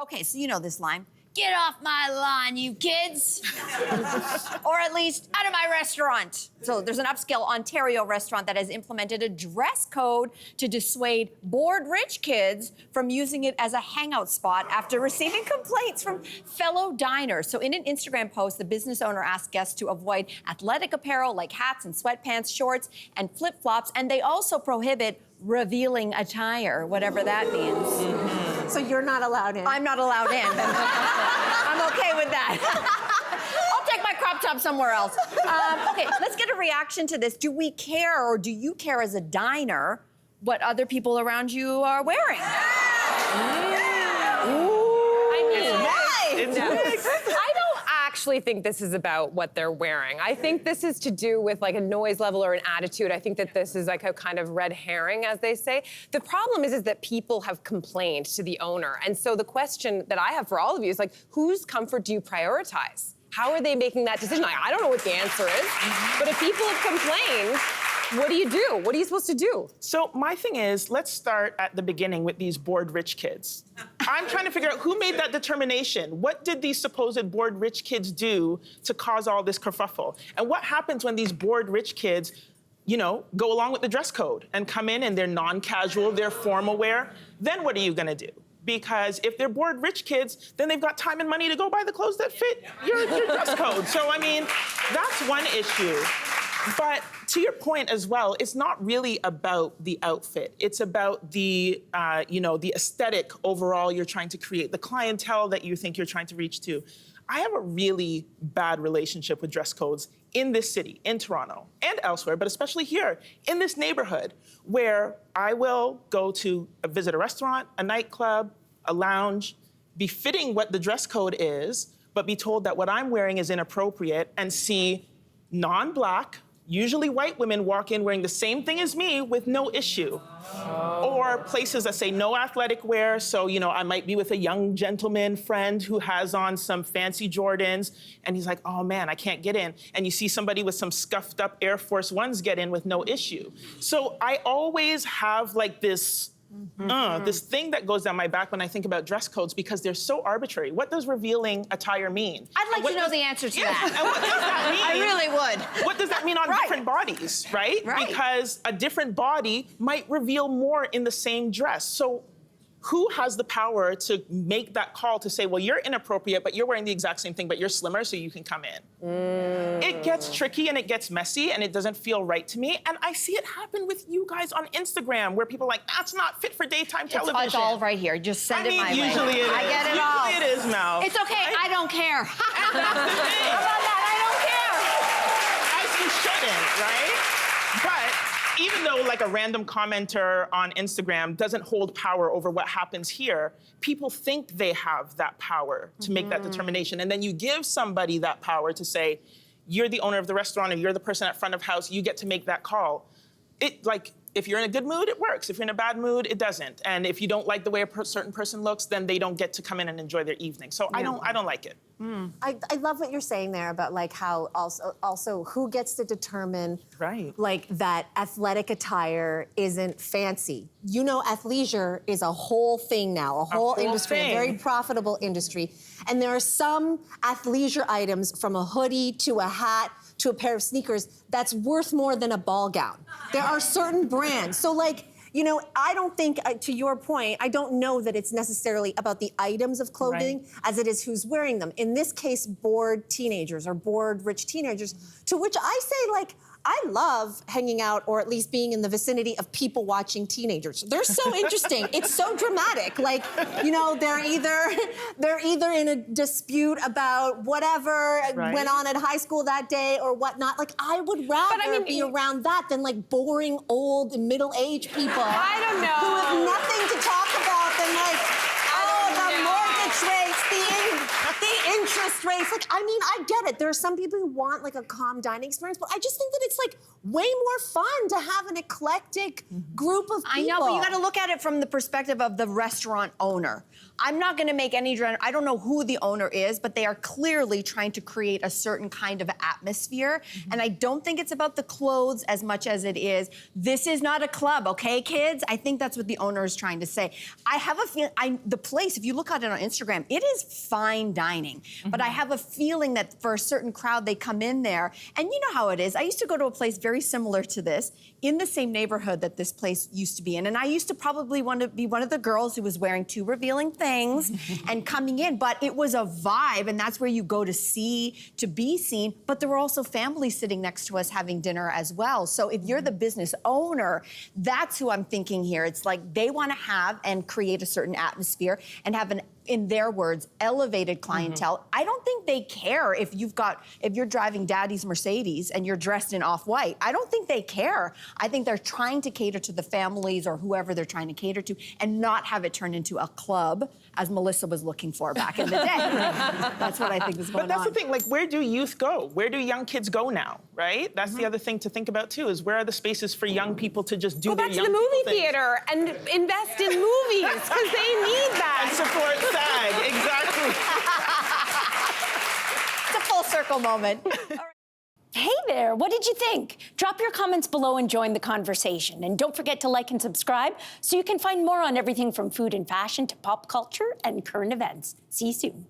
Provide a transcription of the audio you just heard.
Okay, so you know this line. Get off my lawn, you kids. Or at least out of my restaurant. So there's an upscale Ontario restaurant that has implemented a dress code to dissuade bored rich kids from using it as a hangout spot after receiving complaints from fellow diners. So in an Instagram post, the business owner asked guests to avoid athletic apparel like hats and sweatpants, shorts, and flip-flops, and they also prohibit revealing attire, whatever that means. Mm-hmm. So you're not allowed in? I'm not allowed in. I'm okay with that. I'll take my crop top somewhere else. Okay, let's get a reaction to this. Do we care, or do you care as a diner, what other people around you are wearing? I don't actually think this is about what they're wearing. I think this is to do with like a noise level or an attitude. I think that this is like a kind of red herring, as they say. The problem is that people have complained to the owner. And so the question that I have for all of you is like, whose comfort do you prioritize? How are they making that decision? Like, I don't know what the answer is, but if people have complained, what do you do? What are you supposed to do? So my thing is, let's start at the beginning with these bored rich kids. I'm trying to figure out who made that determination. What did these supposed bored rich kids do to cause all this kerfuffle? And what happens when these bored rich kids, you know, go along with the dress code and come in and they're non-casual, they're formal wear? Then what are you gonna do? Because if they're bored rich kids, then they've got time and money to go buy the clothes that fit your dress code. So, I mean, that's one issue. But to your point as well, it's not really about the outfit. It's about the, the aesthetic overall you're trying to create, the clientele that you think you're trying to reach to. I have a really bad relationship with dress codes in this city, in Toronto, and elsewhere, but especially here, in this neighborhood, where I will go to visit a restaurant, a nightclub, a lounge, befitting what the dress code is, but be told that what I'm wearing is inappropriate, and see non-Black, usually white women walk in wearing the same thing as me with no issue. Or places that say no athletic wear, so, you know, I might be with a young gentleman friend who has on some fancy Jordans, and he's like, oh man, I can't get in. And you see somebody with some scuffed up Air Force Ones get in with no issue. So I always have like this this thing that goes down my back when I think about dress codes because they're so arbitrary. What does revealing attire mean? I'd like to know the answer to that. And what does that mean? I really would. What does that mean on different bodies, right? Because a different body might reveal more in the same dress. So who has the power to make that call to say, well, you're inappropriate, but you're wearing the exact same thing, but you're slimmer, so you can come in? It gets tricky and it gets messy and it doesn't feel right to me. And I see it happen with you guys on Instagram where people are like, that's not fit for daytime television. It's all right here. Just send it my way. Usually it is. I get it all. Usually it is, Mel. It's okay. Right? I don't care. And that's the thing. How about that? I don't care. As you shouldn't, right? But even though like a random commenter on Instagram doesn't hold power over what happens here, people think they have that power to make that determination. And then you give somebody that power to say, you're the owner of the restaurant or you're the person at front of house, you get to make that call. If you're in a good mood, it works. If you're in a bad mood, it doesn't. And if you don't like the way a certain person looks, then they don't get to come in and enjoy their evening. So I don't like it. I love what you're saying there about like how also who gets to determine like that athletic attire isn't fancy. You know, athleisure is a whole thing now, a whole industry, a very profitable industry. And there are some athleisure items from a hoodie to a hat to a pair of sneakers that's worth more than a ball gown. There are certain brands. So like, you know, I don't think, to your point, I don't know that it's necessarily about the items of clothing as it is who's wearing them. In this case, bored teenagers or bored rich teenagers, to which I say, like, I love hanging out or at least being in the vicinity of people watching teenagers. They're so interesting. It's so dramatic. Like, you know, they're either in a dispute about whatever went on at high school that day or whatnot. Like, I would rather be around that than like boring old middle-aged people. I don't know. Who have nothing to talk about than like, the mortgage rates, the interest restraints. Like, I mean, I get it. There are some people who want like a calm dining experience, but I just think that it's like way more fun to have an eclectic group of people. I know, but you got to look at it from the perspective of the restaurant owner. I'm not going to make any. I don't know who the owner is, but they are clearly trying to create a certain kind of atmosphere. And I don't think it's about the clothes as much as it is. This is not a club, okay, kids? I think that's what the owner is trying to say. I have a feeling. The place, if you look at it on Instagram, it is fine dining. But I have a feeling that for a certain crowd, they come in there, and you know how it is. I used to go to a place very similar to this in the same neighborhood that this place used to be in, and I used to probably want to be one of the girls who was wearing too revealing things and coming in, but it was a vibe, and that's where you go to be seen. But there were also families sitting next to us having dinner as well. So if you're the business owner, that's who I'm thinking here. It's like they want to have and create a certain atmosphere and have an, in their words, elevated clientele. I don't think they care if you're driving daddy's Mercedes and you're dressed in off-white. I don't think they care. I think they're trying to cater to the families or whoever they're trying to cater to and not have it turn into a club, as Melissa was looking for back in the day. That's what I think is going on. But that's the thing, like, where do youth go? Where do young kids go now, right? That's the other thing to think about, too, is where are the spaces for young people to just do Go their back to young the movie people things? theater and invest in movies, because they need that. And support SAG, exactly. It's a full circle moment. Hey there, what did you think? Drop your comments below and join the conversation. And don't forget to like and subscribe so you can find more on everything from food and fashion to pop culture and current events. See you soon.